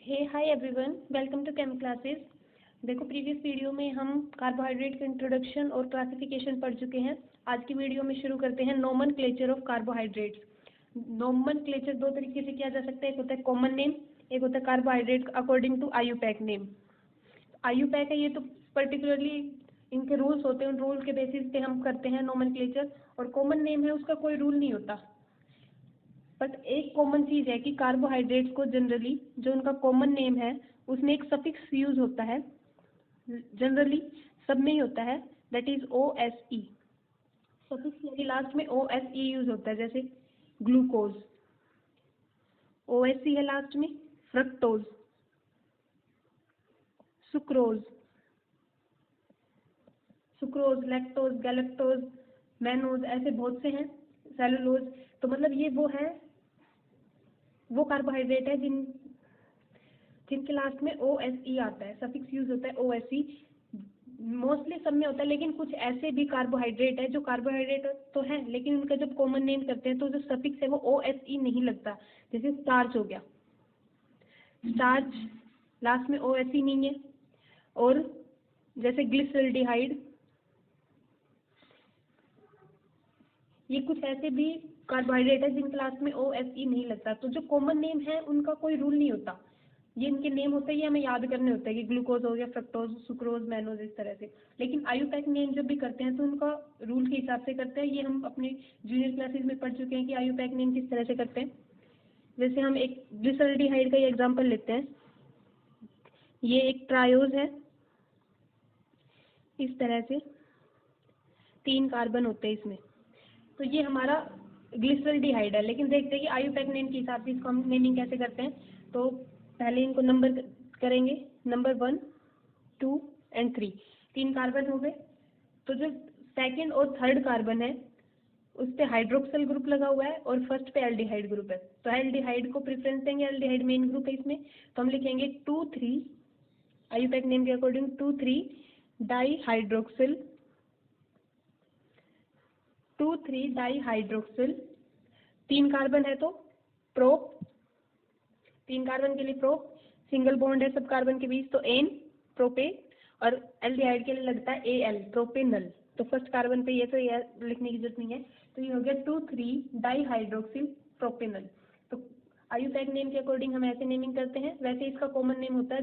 Hey hi everyone, welcome to chem classes. देखो, previous video में हम कार्बोहाइड्रेट के इंट्रोडक्शन और क्लासिफिकेशन पढ़ चुके हैं। आज की वीडियो में शुरू करते हैं नोमेनक्लेचर ऑफ कार्बोहाइड्रेट्स। नोमेनक्लेचर दो तरीके से किया जा सकता है, एक होता है कॉमन नेम, एक होता है carbohydrate according to IUPAC name. IUPAC है ये, तो पर्टिकुलरली इनके रूल्स होते हैं, उन रूल के बेसिस पे हम करते हैं नोमेनक्लेचर। और कॉमन नेम है, उसका कोई रूल नहीं होता। बट एक कॉमन चीज़ है कि कार्बोहाइड्रेट्स को जनरली जो उनका कॉमन नेम है उसमें एक सफिक्स यूज होता है, जनरली सब में ही होता है, that is O S E. Suffix यानी लास्ट में ओ एस ई यूज होता है, जैसे ग्लूकोज ओ एस ई है लास्ट में, fructose, sucrose, sucrose, lactose, galactose, mannose, ऐसे बहुत से हैं, सेलुलोज। तो मतलब ये वो कार्बोहाइड्रेट है जिनके लास्ट में ओ एस ई आता है, सफिक्स यूज होता है ओ एस ई। मोस्टली सब में होता है, लेकिन कुछ ऐसे भी कार्बोहाइड्रेट है जो कार्बोहाइड्रेट तो है लेकिन उनका जब कॉमन नेम करते हैं तो जो सफिक्स है वो ओ एस ई नहीं लगता। जैसे स्टार्च हो गया, स्टार्च लास्ट में ओ एस ई नहीं है। और जैसे ग्लिसरल्डिहाइड, ये कुछ ऐसे भी कार्बोहाइड्रेट है जिनके लास्ट में ओ एस ई नहीं लगता। तो जो कॉमन नेम है उनका कोई रूल नहीं होता, ये इनके नेम होते हैं, ये हमें याद करने होते हैं कि ग्लूकोज हो गया, फ्रक्टोज, सुक्रोज, मैनोज, इस तरह से। लेकिन आईयूपैक नेम जब भी करते हैं तो उनका रूल के हिसाब से करते हैं। ये हम अपने जूनियर क्लासेस में पढ़ चुके हैं कि आईयूपैक नेम किस तरह से करते हैं। जैसे हम एक ग्लिसरल्डिहाइड का एग्जाम्पल लेते हैं, ये एक ट्रायोज है, इस तरह से 3 कार्बन होते हैं इसमें। तो ये हमारा ग्लिसरल्डिहाइड है। लेकिन देखते हैं कि आईयूपैक नेम के हिसाब से इसको हम नेमिंग कैसे करते हैं। तो पहले इनको नंबर करेंगे, नंबर 1, 2 एंड 3, 3 कार्बन हो गए। तो जो सेकंड और थर्ड कार्बन है उस पे हाइड्रोक्सिल ग्रुप लगा हुआ है और फर्स्ट पे एल्डिहाइड ग्रुप है। तो एल्डिहाइड को प्रेफरेंस देंगे, एल्डिहाइड मेन ग्रुप है इसमें। तो हम लिखेंगे 2,3, आईयूपैक नेम के according 2,3 di hydroxyl, 2,3 di hydroxyl. 3 carbon है तो प्रोप, 3 कार्बन के लिए प्रोप, सिंगल बॉन्ड है सब कार्बन के बीच तो एन, प्रोपे। और एल्डिहाइड के लिए लगता है ए एल, प्रोपेनल। तो फर्स्ट कार्बन पे ये तो ये लिखने की जरूरत नहीं है। तो ये हो गया 2,3 डाई हाइड्रोक्सिल प्रोपेनल। तो आईयूपैक नेम के अकॉर्डिंग हम ऐसे नेमिंग करते हैं। वैसे इसका कॉमन नेम होता है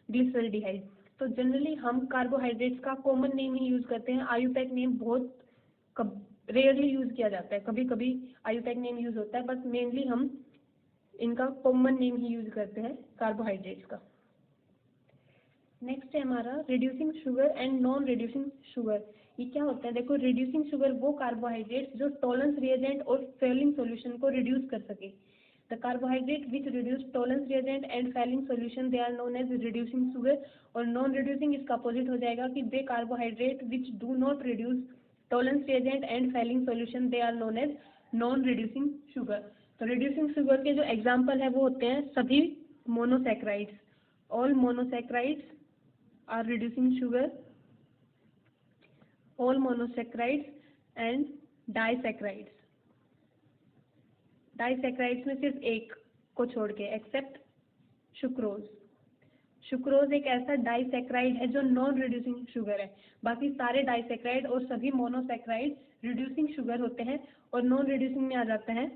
ग्लिसरल्डिहाइड। तो जनरली हम कार्बोहाइड्रेट्स का कॉमन नेम ही यूज करते हैं। आईयूपैक नेम बहुत रेयरली यूज किया जाता है, कभी कभी आईयूपैक नेम यूज होता है, बट मेनली हम इनका कॉमन नेम ही यूज करते हैं कार्बोहाइड्रेट्स का। नेक्स्ट है हमारा reducing sugar and non reducing sugar. ये क्या होता है? देखो, रिड्यूसिंग शुगर वो कार्बोहाइड्रेट्स जो टॉलरेंस रिएजेंट और फेलिंग सॉल्यूशन को रिड्यूस कर सके। The carbohydrate which reduce Tollens reagent and Fehling solution they are known as reducing sugar. और नॉन रिड्यूसिंग इसका अपोजिट हो जाएगा कि they carbohydrate which do not reduce Tollens reagent and Fehling solution they are known as non reducing sugar. तो reducing sugar के जो example है वो होते हैं सभी monosaccharides, all monosaccharides are reducing sugar, all monosaccharides and disaccharides। disaccharides में सिर्फ एक को छोड़ के, एक्सेप्ट सुक्रोज। सुक्रोज एक ऐसा डाइसैक्राइड है जो नॉन रिड्यूसिंग शुगर है। बाकी सारे डाइसैक्राइड और सभी मोनोसैक्राइड रिड्यूसिंग शुगर होते हैं। और नॉन रिड्यूसिंग में आ जाता है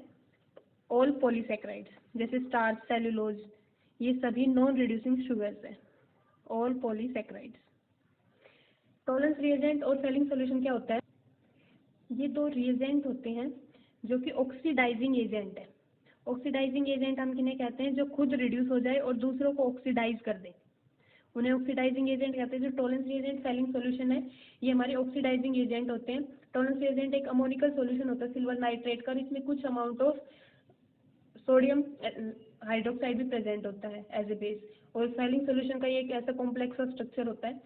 ऑल पॉलीसैक्राइड्स, जैसे स्टार्च, सेलुलोज, ये सभी नॉन रिड्यूसिंग शुगर्स है, ऑल पॉलीसैक्राइड्स। टॉलरेंस रिएजेंट और फेलिंग सॉल्यूशन क्या होता है? ये दो रिएजेंट होते हैं जो कि ऑक्सीडाइजिंग एजेंट है। ऑक्सीडाइजिंग एजेंट हम किन्हें कहते हैं? जो खुद रिड्यूस हो जाए और दूसरों को ऑक्सीडाइज कर दे, उन्हें ऑक्सीडाइजिंग एजेंट कहते हैं। जो टॉलरेंस रिएजेंट, फेलिंग सॉल्यूशन है, ये हमारे ऑक्सीडाइजिंग एजेंट होते हैं। टॉलरेंस रिएजेंट एक अमोनिकल सॉल्यूशन होता है सिल्वर नाइट्रेट का, इसमें कुछ अमाउंट ऑफ सोडियम हाइड्रोक्साइड भी प्रेजेंट होता है एज ए बेस। और फेलिंग सॉल्यूशन का ये एक ऐसा कॉम्प्लेक्स स्ट्रक्चर होता है।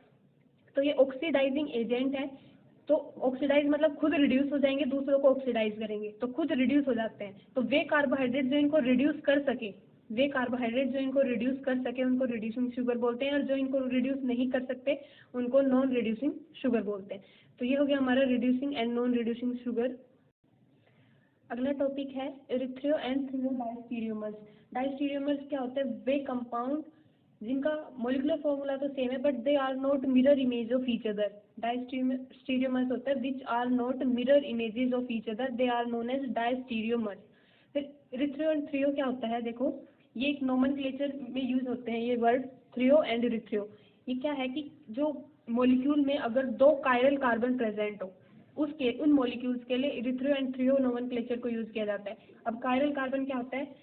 तो ये ऑक्सीडाइजिंग एजेंट है। तो ऑक्सीडाइज मतलब खुद रिड्यूस हो जाएंगे, दूसरों को ऑक्सीडाइज करेंगे तो खुद रिड्यूस हो जाते हैं। तो वे कार्बोहाइड्रेट जो इनको रिड्यूस कर सके, वे कार्बोहाइड्रेट जो इनको रिड्यूस कर सके उनको रिड्यूसिंग शुगर बोलते हैं। और जो इनको रिड्यूस नहीं कर सकते उनको नॉन रिड्यूसिंग शुगर बोलते हैं। तो ये हो गया हमारा reducing and non reducing sugar. अगला टॉपिक है इरिथ्रो एंड थियोडाइस्टीरियोमर्स। डायस्टीरियोमर्स क्या होते हैं? वे कंपाउंड जिनका मोलिकुलर फॉर्मूला तो सेम है but they are not mirror image of each other. Diastereomers होते हैं which are not mirror images of each other, they are known as diastereomers. फिर इरिथ्रियो एंड थ्रियो क्या होता है? देखो ये एक नोमेनक्लेचर में यूज होते हैं ये वर्ड थ्रियो एंड इरिथ्रियो। ये क्या है कि जो मॉलिक्यूल में अगर दो कायरल कार्बन प्रेजेंट हो उसके उन मॉलिक्यूल्स के लिए इरिथ्रियो एंड थ्रियो नोमेनक्लेचर को यूज किया जाता है। अब कायरल कार्बन क्या होता है?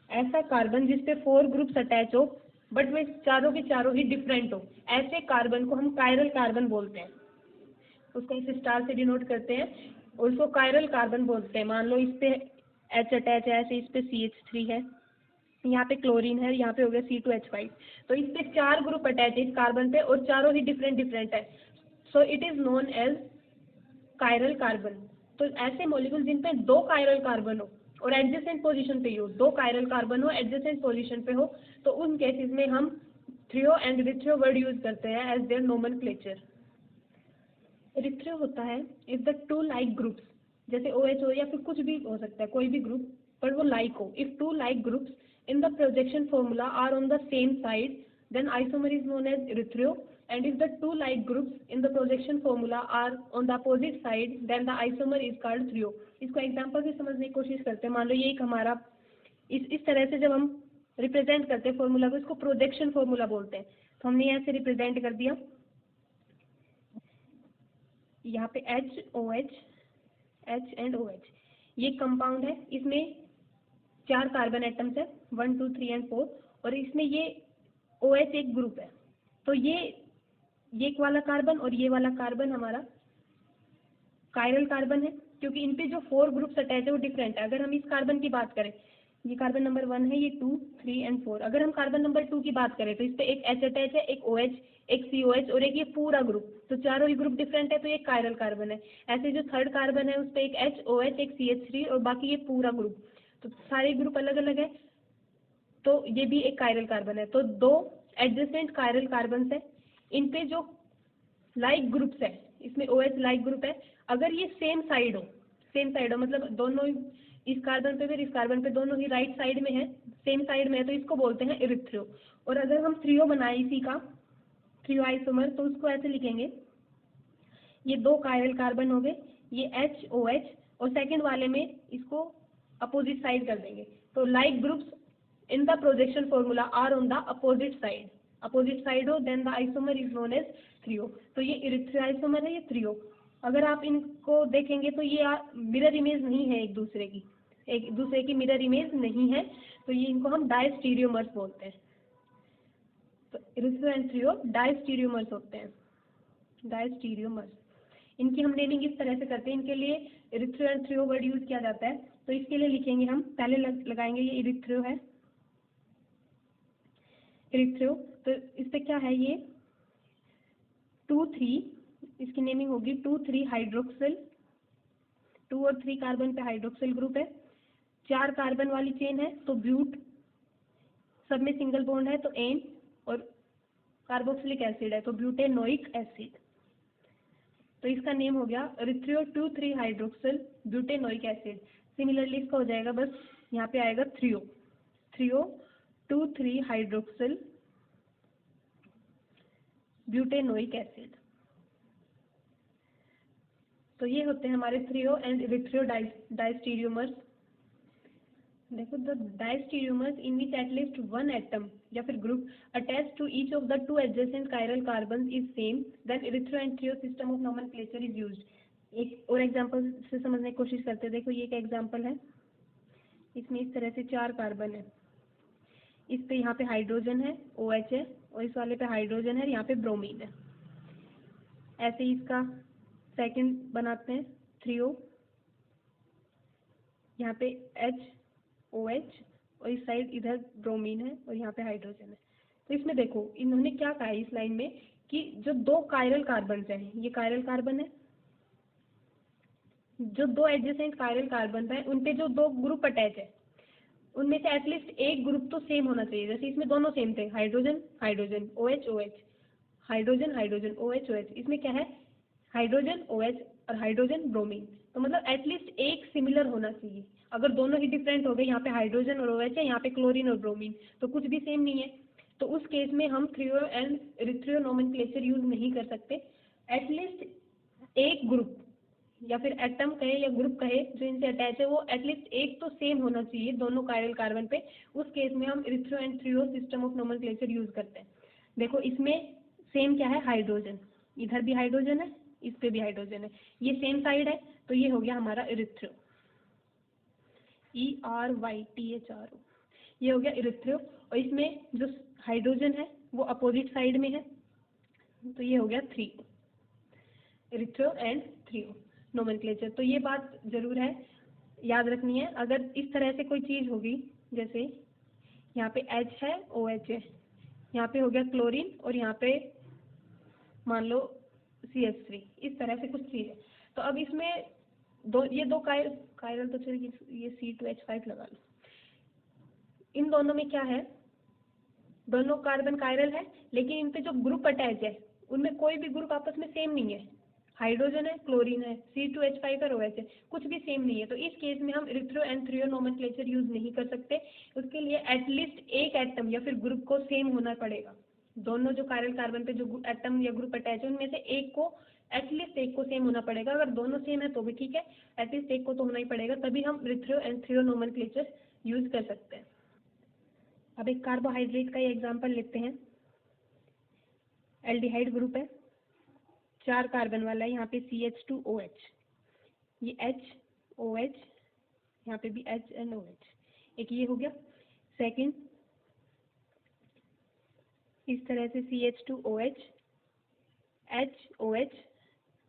ऐसा कार्बन जिसपे 4 ग्रुप्स अटैच हो बट वे चारों के चारों ही डिफरेंट हो, ऐसे कार्बन को हम कायरल कार्बन बोलते हैं। उसको इस स्टार से डिनोट करते हैं और उसको कायरल कार्बन बोलते हैं। मान लो इस पे H अटैच है, ऐसे इस पे CH3 है, यहाँ पे क्लोरीन है, यहाँ पे हो गया C2H5। तो इस पे 4 ग्रुप अटैच है इस कार्बन पे और चारों ही डिफरेंट डिफरेंट है, so it is known as chiral carbon. तो ऐसे मॉलिक्यूल जिन पे 2 कायरल कार्बन हो और एडजेसेंट पोजीशन पे ही हो, 2 कायरल कार्बन हो एडजेसेंट पोजीशन पे हो, तो उन केसेस में हम थ्रियो एंड इरिथ्रियो वर्ड यूज करते हैं एज देयर नोमेनक्लेचर। इरिथ्रियो होता है if the two like groups, जैसे OH हो या फिर कुछ भी हो सकता है कोई भी ग्रुप, पर वो लाइक हो। If two like groups in the projection formula are on the same side then isomer is known as erythro, and if the two like groups in the projection formula are on the opposite side then the isomer is called thrio। इसको example से समझने की कोशिश करते हैं। मान लो ये एक हमारा इस तरह से जब हम रिप्रेजेंट करते हैं फॉर्मूला को, इसको प्रोजेक्शन फॉर्मूला बोलते हैं। तो हमने यहाँ से रिप्रेजेंट कर दिया, यहाँ पे H एंड OH ये कंपाउंड है, इसमें 4 कार्बन एटम्स है 1 2 3 एंड 4 और इसमें ये OH एक ग्रुप है। तो ये एक वाला कार्बन और ये वाला कार्बन हमारा कायरल कार्बन है क्योंकि इन पे जो 4 ग्रुप्स अटैच है वो डिफरेंट है। अगर हम इस कार्बन की बात करें, ये कार्बन नंबर 1 है, ये 2 3 एंड 4। अगर हम कार्बन नंबर 2 की बात करें तो इस पे एक H अटैच है, एक OH, एक COH और एक ये पूरा ग्रुप, तो चारों ही ग्रुप डिफरेंट है तो ये कायरल कार्बन है। ऐसे जो थर्ड कार्बन है उस पे एक H OH एक CH3 और बाकी ये पूरा ग्रुप, तो सारे ग्रुप अलग अलग है तो ये भी एक कायरल कार्बन है। तो 2 एडजेसेंट कायरल कार्बन है, इन पे जो लाइक ग्रुप्स है, इसमें OH लाइक ग्रुप है, अगर ये सेम साइड हो मतलब दोनों इस कार्बन पे फिर इस कार्बन पे दोनों ही राइट साइड में है, सेम साइड में है, तो इसको बोलते हैं इरिथ्रियो। और अगर हम थ्रियो बनाए इसी का थ्रियो आइसोमर तो उसको ऐसे लिखेंगे, ये 2 कायरल कार्बन हो गए, ये H OH और सेकंड वाले में इसको अपोजिट साइड कर देंगे, तो like groups in the projection formula are on the opposite side हो then the isomer is known as threo. तो ये इरिथ्रियो आइसोमर है, ये थ्रियो। अगर आप इनको देखेंगे तो ये मिरर इमेज नहीं है एक दूसरे की मिरर इमेज नहीं है, तो ये इनको हम डायस्टीरियोमर्स बोलते हैं। तो इरिथ्रियो एंड थ्रियो डायस्टीरियोमर्स होते हैं, डायस्टीरियोमर्स। इनकी हम नेमिंग इस तरह से करते हैं, इनके लिए इरिथ्रियो एंड थ्रियो वर्ड यूज किया जाता है। तो इसके लिए लिखेंगे हम, पहले लगाएंगे ये इरिथ्रियो है, इरिथ्रियो। तो इस पे क्या है, ये 2 3, इसकी नेमिंग होगी 2 3 हाइड्रोक्सिल, 2 और 3 कार्बन पे हाइड्रोक्सिल ग्रुप है, 4 कार्बन वाली चेन है तो ब्यूट, सब में सिंगल बॉन्ड है तो एन, और कार्बोक्सिलिक एसिड है तो ब्यूटेनोइक एसिड। तो इसका नेम हो गया इरिथ्रियो 2 3 हाइड्रोक्सिल ब्यूटेनोइक एसिड। सिमिलरली इसका हो जाएगा, बस यहाँ पे आएगा थ्रियो 2 3 हाइड्रोक्सिल ब्यूटेनोइक एसिड। तो ये होते हैं हमारे थ्रियो एंड इरिथ्रियो डायस्टीरियोमर्स। देखो, the diastereomers in which at least 1 atom या फिर group attach to each of the 2 adjacent chiral carbon is same then erythro and threo system of nomenclature is used. एक और एग्जांपल से समझने की कोशिश करते हैं। देखो, ये एक एग्जांपल है, इसमें इस तरह से 4 कार्बन है, इस पे यहाँ पे हाइड्रोजन है OH है और इस वाले पे हाइड्रोजन है, यहाँ पे ब्रोमीन है। ऐसे ही इसका सेकंड बनाते हैं थ्रियो, यहाँ पे H OH और इस साइड इधर ब्रोमीन है और यहाँ पे हाइड्रोजन है। तो इसमें देखो इन्होंने क्या कहा है इस लाइन में कि जो 2 कायरल कार्बन है, ये कायरल कार्बन है, जो 2 एडजेसेंट कायरल कार्बन है उन पे जो 2 ग्रुप अटैच है उनमें से एटलीस्ट एक ग्रुप तो सेम होना चाहिए। जैसे इसमें दोनों सेम थे, hydrogen hydrogen OH OH, hydrogen hydrogen OH OH, इसमें क्या है हाइड्रोजन OH और हाइड्रोजन ब्रोमीन, तो मतलब एटलीस्ट एक सिमिलर होना चाहिए। अगर दोनों ही डिफरेंट हो गए, यहाँ पे हाइड्रोजन और OH है, यहाँ पे क्लोरीन और ब्रोमीन, तो कुछ भी सेम नहीं है, तो उस केस में हम थ्रियो एंड इरिथ्रियो नोमेनक्लेचर यूज नहीं कर सकते। एटलीस्ट एक ग्रुप या फिर एटम कहे या ग्रुप कहे जो इनसे अटैच है, वो एटलीस्ट एक तो सेम होना चाहिए दोनों कायरल कार्बन पे, उस केस में हम erythro and threo system of nomenclature use करते हैं। देखो इसमें सेम क्या है, हाइड्रोजन, इधर भी हाइड्रोजन है, इस पे भी हाइड्रोजन है, ये सेम साइड है, तो ये हो गया हमारा इरिथ्रियो, ERYTHRO, ये हो गया इरिथ्रियो। और इसमें जो हाइड्रोजन है वो अपोजिट साइड में है, तो ये हो गया थ्रियो, इरिथ्रियो एंड थ्रियो नोमेनक्लेचर। तो ये बात जरूर है, याद रखनी है। अगर इस तरह से कोई चीज होगी, जैसे यहाँ पे H है, OH है, यहाँ पे हो गया क्लोरीन और यहाँ पे मान लो CH3, इस तरह से कुछ चीज है, तो अब इसमें ये दो कायरल तो चलिए ये C2H5 लगा लो, इन दोनों में क्या है, दोनों कार्बन कायरल है, लेकिन इन पे जो ग्रुप अटैच है उनमें कोई भी ग्रुप आपस में सेम नहीं है, हाइड्रोजन है, क्लोरीन है, C2H5 और OH है, कुछ भी सेम नहीं है, तो इस केस में हम erythro and threo nomenclature use नहीं कर सकते। उसके लिए एटलीस्ट एक एटम या फिर ग्रुप को सेम होना पड़ेगा, दोनों जो कायरल कार्बन पे जो एटम या ग्रुप अटैच है उनमें से एक को, एटलीस्ट एक को सेम होना पड़ेगा। अगर दोनों सेम है तो भी ठीक है, एटलीस्ट एक को तो होना ही पड़ेगा, तभी हम erythro and threo nomenclature use कर सकते हैं। अब एक कार्बोहाइड्रेट का एग्जाम्पल लेते हैं। एल्डिहाइड ग्रुप है, 4 कार्बन वाला है, यहाँ पे CH2OH, ये H OH, यहाँ पे भी H and OH, एक ये हो गया। सेकंड इस तरह से CH2OH H OH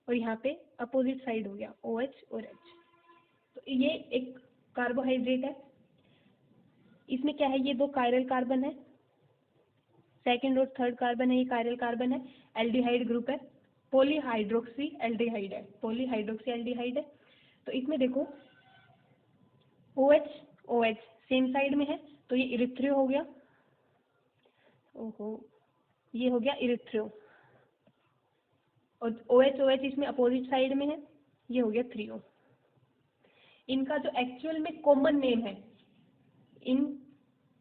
और यहाँ पे अपोजिट साइड हो गया OH और H, तो ये एक कार्बोहाइड्रेट है। इसमें क्या है, ये दो कायरल कार्बन है, सेकंड और थर्ड कार्बन है, ये कायरल कार्बन है, एल्डिहाइड ग्रुप है, पॉलीहाइड्रोक्सी एल्डिहाइड है, पॉलीहाइड्रोक्सी एल्डिहाइड है। तो इसमें देखो OH OH सेम साइड में है, तो ये इरिथ्रियो हो गया, ओहो ये हो गया इरिथ्रियो, और OH OH इसमें अपोजिट साइड में है, ये हो गया थ्रियो। इनका जो एक्चुअल में कॉमन नेम है, इन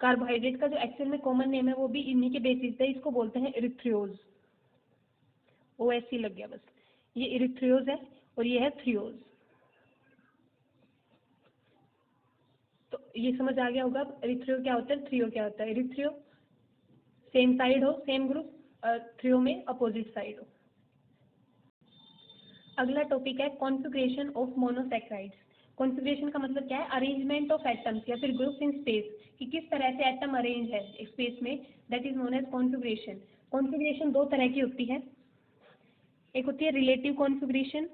कार्बोहाइड्रेट का जो एक्चुअल में कॉमन नेम है वो भी इन्हीं के बेसिस पे, इसको बोलते हैं इरिथ्रियोज, OSC लग गया बस, ये इरिथ्रियोज है और ये है थ्रियोज। तो ये समझ आ गया होगा इरिथ्रियो क्या होता है, थ्रियो क्या होता है। इरिथ्रियो सेम साइड हो, सेम ग्रुप, थ्रियो में अपोजिट साइड हो। अगला टॉपिक है कॉन्फिगरेशन ऑफ मोनोसैकेराइड्स। कॉन्फिगरेशन का मतलब क्या है, अरेंजमेंट ऑफ एटम्स या फिर ग्रुप्स इन स्पेस, कि किस तरह से एटम अरेंज है स्पेस में, that is known as configuration. Configuration दो तरह की होती है, एक होती है रिलेटिव कॉन्फिगरेशन,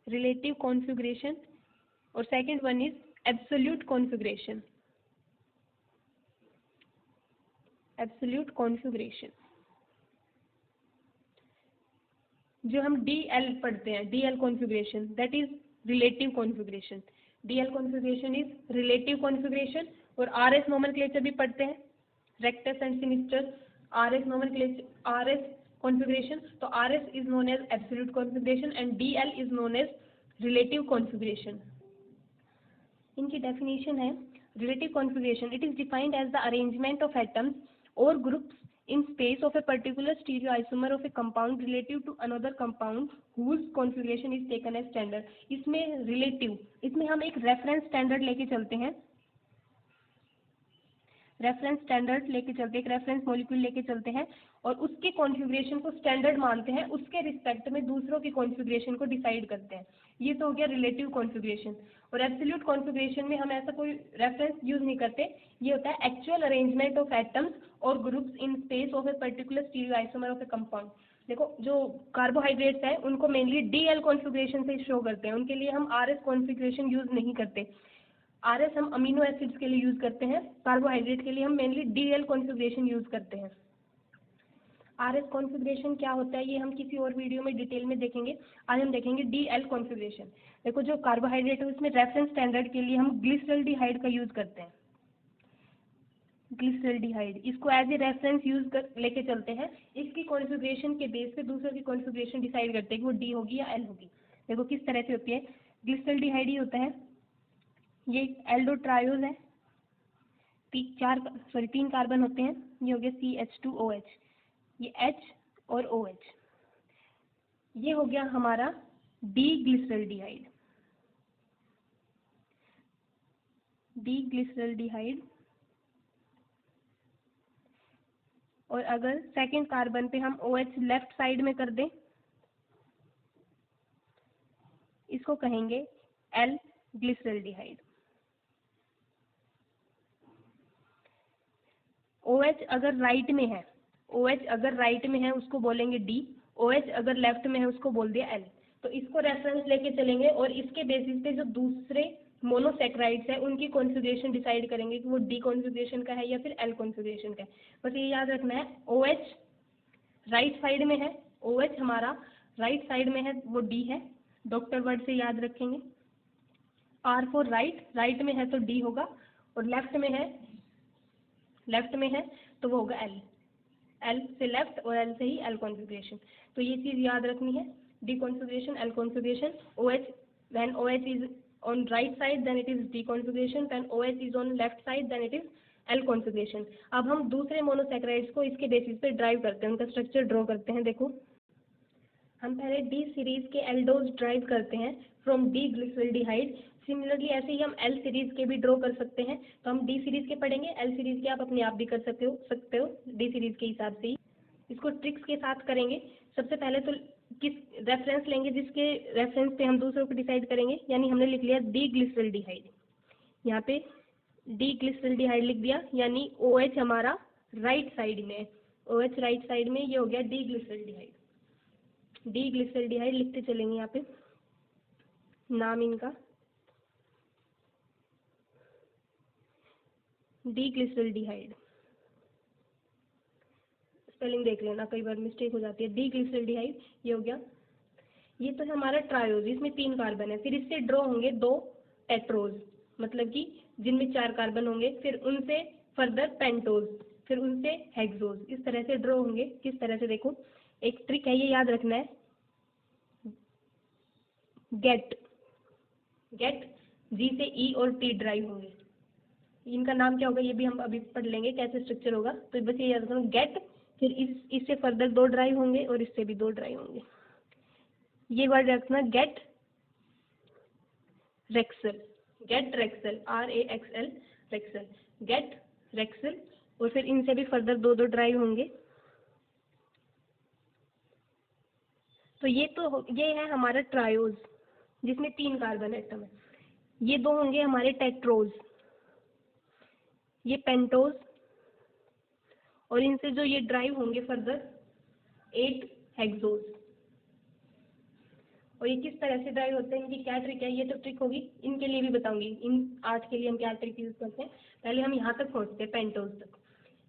रिलेटिव कॉन्फिगरेशन, और second one is absolute configuration, absolute configuration. जो हम DL पढ़ते हैं, DL configuration, that is relative configuration, DL configuration is relative configuration. और RS नोमेनक्लेचर भी पढ़ते हैं, rectus and sinister, RS nomenclature, RS configuration, तो RS is known as absolute configuration and DL is known as relative configuration. इनकी definition है, relative configuration, it is defined as the arrangement of atoms और groups in space of a particular stereoisomer of a compound relative to another compound whose configuration is taken as standard। इसमें relative, इसमें हम एक reference standard लेके चलते हैं, reference standard लेके चलते हैं, एक रेफरेंस मॉलिक्यूल लेके चलते हैं और उसके कॉन्फ़िगरेशन को स्टैंडर्ड मानते हैं, उसके रिस्पेक्ट में दूसरों की कॉन्फ़िगरेशन को डिसाइड करते हैं। ये तो हो गया रिलेटिव कॉन्फ़िगरेशन। और एब्सोल्यूट कॉन्फ़िगरेशन में हम ऐसा कोई रेफरेंस यूज नहीं करते, ये होता है एक्चुअल अरेंजमेंट ऑफ एटम्स और groups in space of a particular stereoisomer of a compound. देखो जो कार्बोहाइड्रेट्स हैं उनको मेनली DL कॉन्फ़िगरेशन से शो करते हैं, उनके लिए हम RS कॉन्फ़िगरेशन यूज नहीं करते। RS हम अमीनो एसिड्स के लिए यूज करते हैं, कार्बोहाइड्रेट के लिए हम मेनली DL कॉन्फ़िगरेशन यूज करते हैं। RS कॉन्फ़िगरेशन क्या होता है ये हम किसी और वीडियो में डिटेल में देखेंगे, आज हम देखेंगे DL कॉन्फ़िगरेशन। देखो जो कार्बोहाइड्रेट है उसमें रेफरेंस स्टैंडर्ड के लिए हम ग्लिसरॉल्डिहाइड का यूज करते हैं, ग्लिसरॉल्डिहाइड, इसको एज ए रेफरेंस यूज कर लेके चलते हैं, इसकी कॉन्फ़िगरेशन के बेस पे दूसरों की कॉन्फ़िगरेशन डिसाइड करते हैं कि वो D होगी या L होगी। देखो किस तरह से होती है। ग्लिसरॉल्डिहाइड ही होता है, ये एल्डो ट्रायोज है, 3 कार्बन होते हैं, ये हो गया CH2OH, ये H और OH, ये हो गया हमारा डीग्लिसरॉल्डिहाइड। डीग्लिसरॉल्डिहाइड। और अगर सेकंड कार्बन पे हम OH लेफ्ट साइड में कर दें, इसको कहेंगे L ग्लिसरॉल्डिहाइड। OH अगर राइट में है, OH अगर राइट में है उसको बोलेंगे D, OH अगर लेफ्ट में है उसको बोल दिया L। तो इसको रेफरेंस लेके चलेंगे और इसके बेसिस पे जो दूसरे मोनोसेक्राइड्स है उनकी कॉन्फ़िगरेशन डिसाइड करेंगे कि वो D कॉन्फ़िगरेशन का है या फिर L कॉन्फ़िगरेशन का है। बस ये याद रखना है, OH राइट साइड में है, OH हमारा राइट साइड में है, वो D है, डॉक्टर वर्ड से याद रखेंगे। R फॉर राइट, राइट में है तो D होगा, और लेफ्ट में है तो वो होगा L। L से लेफ्ट और L से ही L कॉन्फ़िगरेशन। तो ये चीज़ याद रखनी है, D configuration, L configuration. OH, when OH is on right side then it is D configuration, when OH is on left side then it is L configuration। अब हम दूसरे मोनोसेक्राइड्स को इसके बेसिस पे ड्राइव करते हैं, उनका स्ट्रक्चर ड्रॉ करते हैं। देखो हम पहले D सीरीज के एल्डोज ड्राइव करते हैं फ्रॉम D ग्लिसरॉल्डिहाइड। सिमिलरली ऐसे ही हम L सीरीज के भी ड्रॉ कर सकते हैं। तो हम D सीरीज के पढ़ेंगे, L सीरीज के आप अपने आप भी कर सकते हो D सीरीज के हिसाब से ही। इसको ट्रिक्स के साथ करेंगे। सबसे पहले तो किस रेफरेंस लेंगे, जिसके रेफरेंस पे हम दूसरों को डिसाइड करेंगे, यानी हमने लिख लिया D ग्लिसरॉल्डिहाइड, यहाँ पे D ग्लिसरॉल्डिहाइड लिख दिया, यानी OH हमारा राइट साइड में है, OH राइट साइड में, ये हो गया D ग्लिसरॉल्डिहाइड। D ग्लिसरॉल्डिहाइड लिखते चलेंगे यहाँ पे नाम इनका, D ग्लिसरॉल्डिहाइड। स्पेलिंग देख लेना, कई बार मिस्टेक हो जाती है। D ग्लिसरॉल्डिहाइड ये हो गया। ये तो है हमारा ट्रायोज, इसमें 3 कार्बन है। फिर इससे ड्रॉ होंगे 2 टेट्रोज, मतलब कि जिनमें 4 कार्बन होंगे, फिर उनसे फर्दर पेंटोज, फिर उनसे हेक्सोज, इस तरह से ड्रॉ होंगे। किस तरह से, देखो एक ट्रिक है, ये याद रखना है, गेट G से E और T ड्राइव होंगे। इनका नाम क्या होगा ये भी हम अभी पढ़ लेंगे, कैसे स्ट्रक्चर होगा। तो बस ये याद रखना, गेट, फिर इससे फर्दर 2 ड्राइव होंगे और इससे भी 2 ड्राइव होंगे। ये वर्ड रखना, गेट रेक्सल, RAXL, रेक्सल, गेट रेक्सल, और फिर इनसे भी फर्दर 2 ड्राइव होंगे। तो ये है हमारा ट्रायोज, जिसमें 3 कार्बन एटम है। ये 2 होंगे हमारे टेट्रोज, ये पेंटोज, और इनसे जो ये ड्राइव होंगे फर्दर 8 हेक्सोज। और ये किस तरह से ड्राइव होते हैं, इनकी क्या ट्रिक है, ये तो ट्रिक होगी, इनके लिए भी बताऊंगी, इन 8 के लिए हम क्या ट्रिक यूज करते हैं। पहले हम यहाँ तक पहुँचते हैं, पेंटोज तक।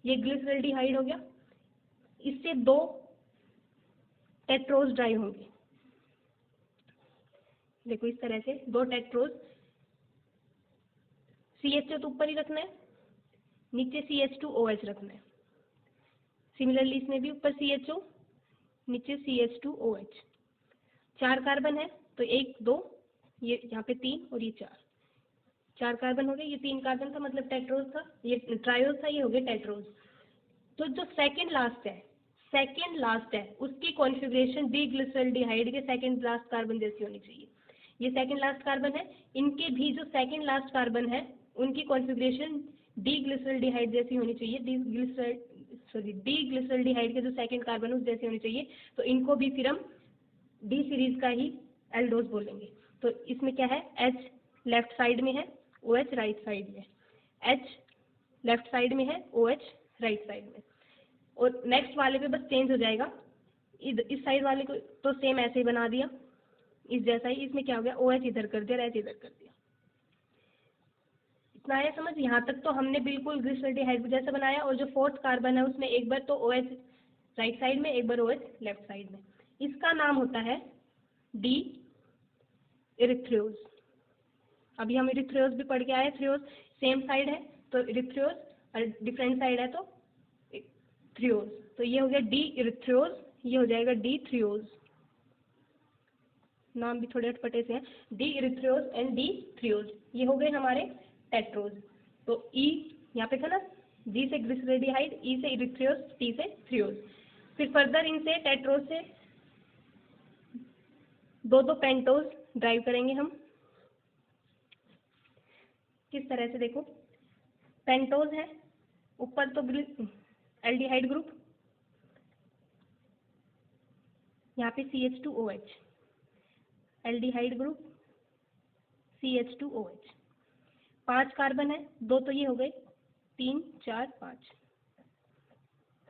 ये ग्लिसरॉल्डिहाइड हो गया, इससे 2 टेट्रोज ड्राइव होंगे। देखो इस तरह से 2 टेट्रोज, CHO तो ऊपर ही रखना है, नीचे CH2OH रखना है। सिमिलरली इसमें भी ऊपर CHO, नीचे CH2OH। 4 कार्बन है तो 1 2, ये यहाँ पे 3 और ये 4 कार्बन हो गए। ये 3 कार्बन था, मतलब टेट्रोज था, ये ट्रायोज था, ये हो गया टेट्रोज। तो जो सेकेंड लास्ट है उसकी कॉन्फ़िगरेशन डी ग्लिसरॉल्डिहाइड के सेकेंड लास्ट कार्बन जैसी होनी चाहिए। ये सेकेंड लास्ट कार्बन है, इनके भी जो सेकेंड लास्ट कार्बन है उनकी कॉन्फ़िगरेशन डी ग्लिसरॉल्डिहाइड जैसी होनी चाहिए। डी ग्लिसरॉल्डिहाइड के जो सेकेंड कार्बन है उस जैसी होनी चाहिए। तो इनको भी फिर हम डी सीरीज का ही एल्डोज बोलेंगे। तो इसमें क्या है, H लेफ्ट साइड में है, OH राइट साइड में, H लेफ्ट साइड में है, OH राइट साइड में। और नेक्स्ट वाले पे बस चेंज हो जाएगा, इस साइड वाले को तो सेम ऐसे ही बना दिया, इस जैसा ही। इसमें क्या हो गया, OH इधर कर दिया, H इधर कर दिया। इतना आया समझ। यहाँ तक तो हमने बिल्कुल ग्लिसरॉल्डिहाइड जैसा बनाया। और जो 4th कार्बन है उसमें एक बार तो OH राइट साइड में, एक बार OH लेफ्ट साइड में। इसका नाम होता है डी इरिथ्रियोज। अभी हम इरिथ्रियोज भी पढ़ के आए। थ्रियोज सेम साइड है तो इरिथ्रियोज, और डिफरेंट साइड है तो थ्रियोज। तो ये हो गया डी इरिथ्रियोज, ये हो जाएगा डी थ्रियोज। नाम भी थोड़े अटपटे से हैं, डी इरिथ्रियोज एंड डी थ्रियोज, ये हो गए हमारे टेट्रोज। तो ई यहाँ पे था ना, जी से ग्लिसरेडिहाइड, ई से इरिथ्रियोज, टी से थ्रियोज। फिर फर्दर इनसे टेट्रोज से दो दो पेंटोज ड्राइव करेंगे हम। किस तरह से, देखो पेंटोज है, ऊपर तो एल्डिहाइड ग्रुप, यहाँ पे CH2OH, aldehyde group CH2OH, 5 carbon है, दो तो ये हो गए, 3 4 5,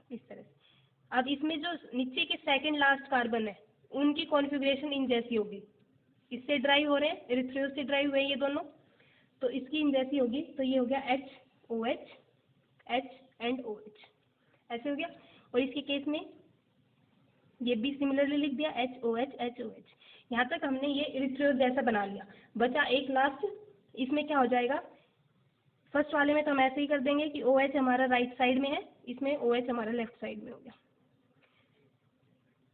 इस तरह से। अब इसमें जो नीचे के सेकंड लास्ट कार्बन है उनकी कॉन्फ़िगरेशन इन जैसी होगी, इससे ड्राइव हो रहे हैं, इरिथ्रियोज से ड्राइव हुए ये दोनों, तो इसकी इन जैसी होगी, तो ये हो गया HOH H एंड OH, ऐसे हो गया। और इसके केस में ये भी सिमिलरली लिख दिया, HOH HOH। यहाँ तक हमने ये इरिथ्रियोज जैसा बना लिया। बचा एक लास्ट, इसमें क्या हो जाएगा, फर्स्ट वाले में तो हम ऐसे ही कर देंगे कि OH हमारा राइट साइड में है, इसमें OH हमारा लेफ्ट साइड में हो गया।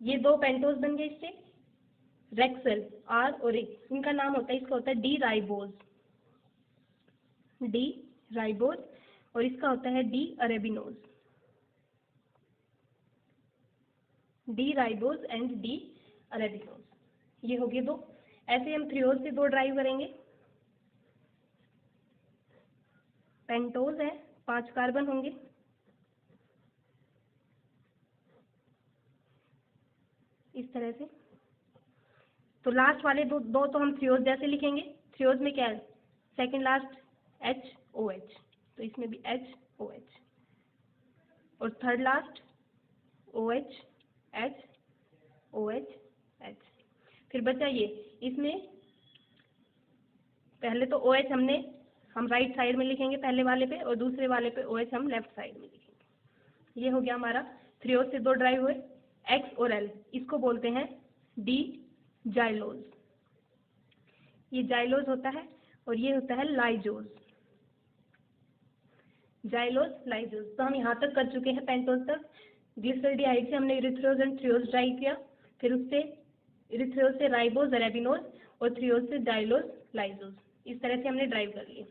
ये दो पेंटोज बन गए इससे, रेक्सल R और A, इनका नाम होता है, इसका होता है डी राइबोज, और इसका होता है D arabinose, D ribose and D arabinose. ये हो गए दो। ऐसे हम थ्रियोज से दो ड्राइव करेंगे। पेंटोज है, 5 कार्बन होंगे, इस तरह से। तो लास्ट वाले दो दो तो हम थ्रियोज जैसे लिखेंगे। थ्रियोज में क्या है, सेकंड लास्ट HOH, तो इसमें भी HOH, और third last OH H OH H। फिर बचा ये, इसमें पहले तो OH हम राइट साइड में लिखेंगे पहले वाले पे, और दूसरे वाले पे OH हम लेफ्ट साइड में लिखेंगे। ये हो गया हमारा थ्रियोज से दो ड्राइव हुए। X और L, इसको बोलते हैं डी जाइलोज, ये जाइलोज होता है, और ये होता है लाइजोज, जाइलोज लाइजोज। तो हम यहाँ तक कर चुके हैं पेंटोज तक। ग्लिसरॉल्डिहाइड से हमने इरिथ्रियोज एंड थ्रियोज ड्राइव किया, फिर उससे इरिथ्रियोज से राइबोज अरेबिनोज, और थ्रियोज से जाइलोज लाइजोज, इस तरह से हमने ड्राइव कर लिए।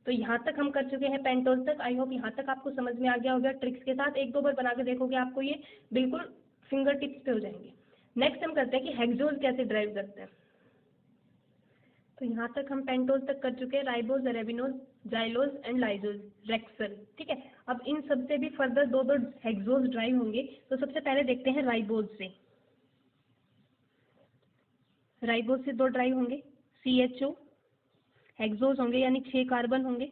तो यहाँ तक हम कर चुके हैं पेंटोज तक। आई होप यहाँ तक आपको समझ में आ गया होगा। ट्रिक्स के साथ एक दो बार बना के देखोगे, आपको ये बिल्कुल फिंगर टिप्स पे हो जाएंगे। नेक्स्ट हम करते हैं कि हेक्सोज कैसे ड्राइव करते हैं। तो यहाँ तक हम पेंटोज तक कर चुके हैं, राइबोज अरेबिनोज जाइलोज एंड लाइजोज रेक्सल, ठीक है। अब इन सब से भी फर्दर दो दो हेक्सोज ड्राइव होंगे। तो सबसे पहले देखते हैं राइबोज से। राइबोज से दो ड्राइव होंगे, CHO, हेक्सोज होंगे यानी 6 कार्बन होंगे,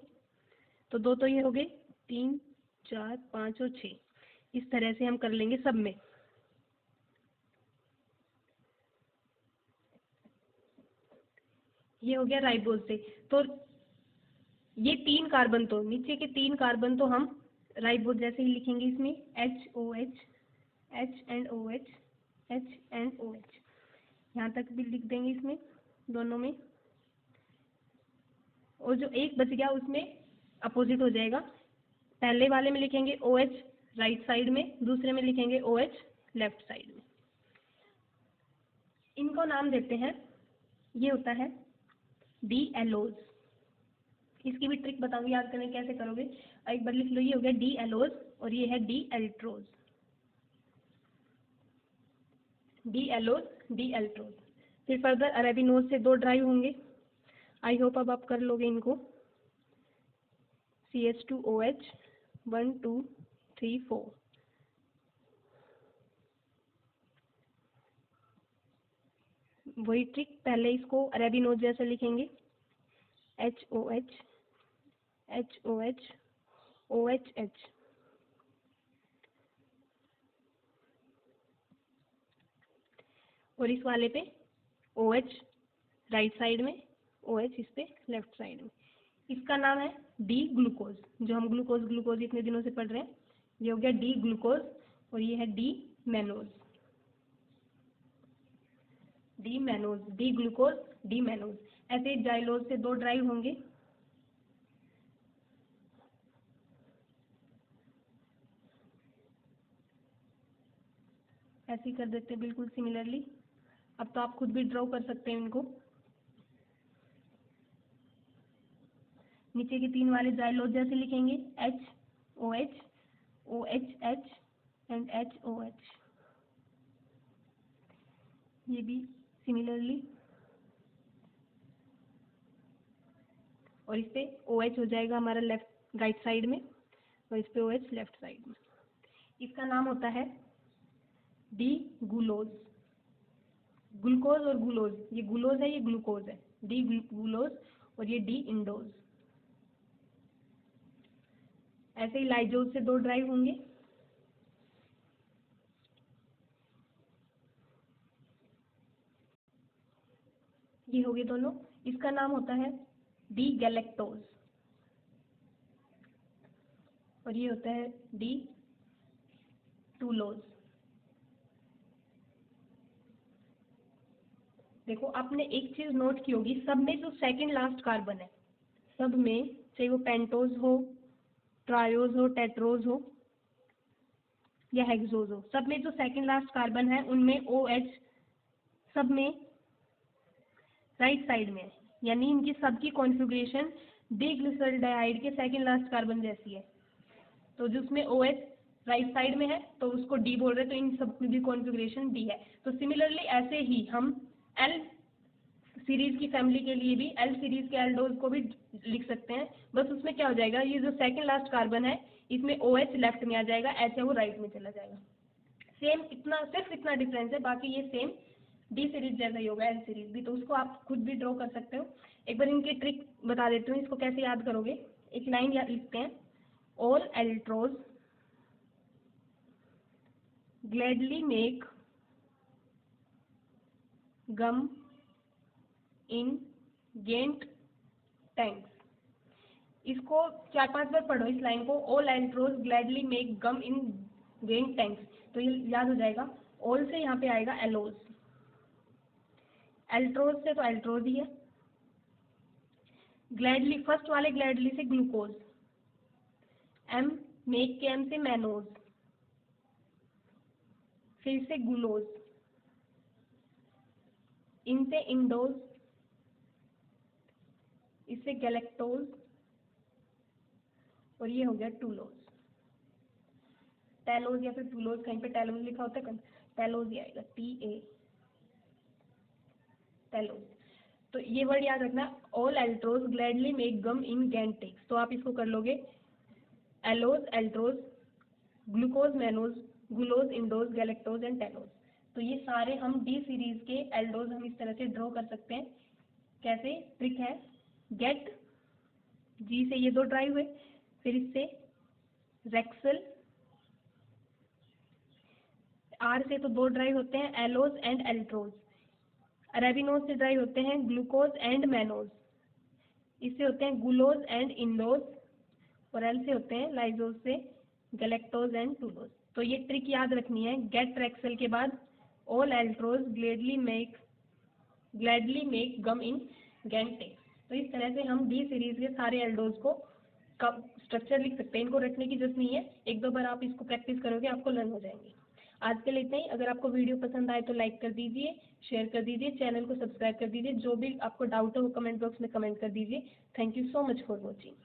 तो दो तो ये हो गए, 3 4 5 और 6, इस तरह से हम कर लेंगे सब में। ये हो गया राइबोज से। तो ये 3 कार्बन, तो नीचे के 3 कार्बन तो हम राइबोज जैसे ही लिखेंगे, इसमें HOH H and OH H and OH, यहाँ तक भी लिख देंगे इसमें दोनों में। और जो एक बच गया उसमें अपोजिट हो जाएगा, पहले वाले में लिखेंगे OH राइट साइड में, दूसरे में लिखेंगे OH लेफ्ट साइड में। इनको नाम देते हैं, ये होता है डी एलोज। इसकी भी ट्रिक बताऊंगी, याद करने कैसे करोगे, एक बार लिख लो। ये हो गया डी एलोज, और ये है D altrose, D allose D altrose. फिर फर्दर अरेबिनोज से दो ड्राइव होंगे। आई होप अब आप कर लोगे इनको। CH2OH 1 2 3 4, वही ट्रिक, पहले इसको अरेबिनोज जैसे लिखेंगे, HOH HOH OHH, और इस वाले पे OH राइट साइड में, OH इस पे लेफ्ट साइड में। इसका नाम है डी ग्लूकोज, जो हम ग्लूकोज इतने दिनों से पढ़ रहे हैं। ये हो गया डी ग्लूकोज, और ये है D mannose, D glucose D mannose. ऐसे जाइलोज से दो ड्राइव होंगे, ऐसे ही कर देते हैं बिल्कुल सिमिलरली। अब तो आप खुद भी ड्रॉ कर सकते हैं इनको। नीचे के 3 वाले जाइलोज जैसे लिखेंगे, HOH, OHH एंड HOH। ये भी सिमिलरली, और इस पे OH हो जाएगा हमारा लेफ्ट राइट साइड में, और इस पे OH लेफ्ट साइड में। इसका नाम होता है डी गुलोज। ग्लूकोज और गुलोज, ये गुलोज है, ये ग्लूकोज है, डी गुलोज, और ये डी इंडोज। ऐसे ही लाइजोज से 2 ड्राइव होंगे। ये हो गए दोनों। इसका नाम होता है डी गैलेक्टोज, और ये होता है डी टूलोज। देखो आपने एक चीज नोट की होगी, सब में जो सेकंड लास्ट कार्बन है, सब में, चाहे वो पेंटोज हो, ट्रायोज हो, टेट्रोज हो या हेक्सोज हो, सब में जो सेकंड लास्ट कार्बन है उनमें OH सब में राइट साइड में है, यानी इनकी सबकी कॉन्फ़िगरेशन डिग्लिसरॉल्डिहाइड के सेकंड लास्ट कार्बन जैसी है। तो जिसमें OH राइट साइड में है तो उसको डी बोल रहे हैं, तो इन सब में भी कॉन्फ़िगरेशन डी है। तो सिमिलरली ऐसे ही हम एल सीरीज की फैमिली के लिए भी एल सीरीज के एल्डोज को भी लिख सकते हैं। बस उसमें क्या हो जाएगा, ये जो सेकंड लास्ट कार्बन है इसमें OH लेफ्ट में आ जाएगा, एच है वो राइट में चला जाएगा। सेम इतना, सिर्फ इतना डिफरेंस है, बाकी ये सेम डी सीरीज जैसा ही होगा, एल सीरीज भी। तो उसको आप खुद भी ड्रॉ कर सकते हो। एक बार इनकी ट्रिक बता देती हूँ, इसको कैसे याद करोगे। एक लाइन याद लिखते हैं, all altrose gladly make gum इन गेंट टैंक्स। इसको 4-5 बार पढ़ो इस लाइन को, all altrose gladly make gum इन गेंट टैंक्स, तो ये याद हो जाएगा। ऑल से यहाँ पे आएगा एलोज, एल्ट्रोज से तो एल्ट्रोज ही है, ग्लैडली फर्स्ट वाले ग्लैडली से ग्लूकोज, एम मेक के एम से मैनोज, फिर से गुलोज, इन से इंडोज, इससे गैलेक्टोज, और ये हो गया टूलोज। टेलोज या फिर टूलोज, कहीं पे टेलोज लिखा होता है, टेलोज ही आएगा, TA टेलोज। तो ये वर्ड याद रखना, all altrose gladly make gum in गैंटेक्स। तो आप इसको कर लोगे, allose, altrose, glucose, mannose, gulose, idose, galactose and talose. तो ये सारे हम डी सीरीज के एल्डोज हम इस तरह से ड्रॉ कर सकते हैं। कैसे, ट्रिक है, गेट, जी से ये 2 ड्राइव हुए, फिर इससे रेक्सल, आर से तो 2 ड्राइव होते हैं, एलोज एंड एल्ट्रोज, अरेबिनोज से ड्राइव होते हैं ग्लूकोज एंड मैनोज, इससे होते हैं गुलोज एंड इंडोज, और एल से होते हैं लाइजोज से गैलेक्टोज एंड टूलोज। तो ये ट्रिक याद रखनी है, गेट रेक्सल के बाद all altrose gladly make gum in गैंटेक्स। तो इस तरह से हम डी सीरीज के सारे एल्डोज को स्ट्रक्चर लिख सकते हैं। इनको रटने की जरूरत नहीं है, 1-2 बार आप इसको प्रैक्टिस करोगे आपको लर्न हो जाएंगे। आज के लिए इतना ही। अगर आपको वीडियो पसंद आए तो लाइक कर दीजिए, शेयर कर दीजिए, चैनल को सब्सक्राइब कर दीजिए। जो भी आपको डाउट हो वो कमेंट बॉक्स में कमेंट कर दीजिए। Thank you so much for watching.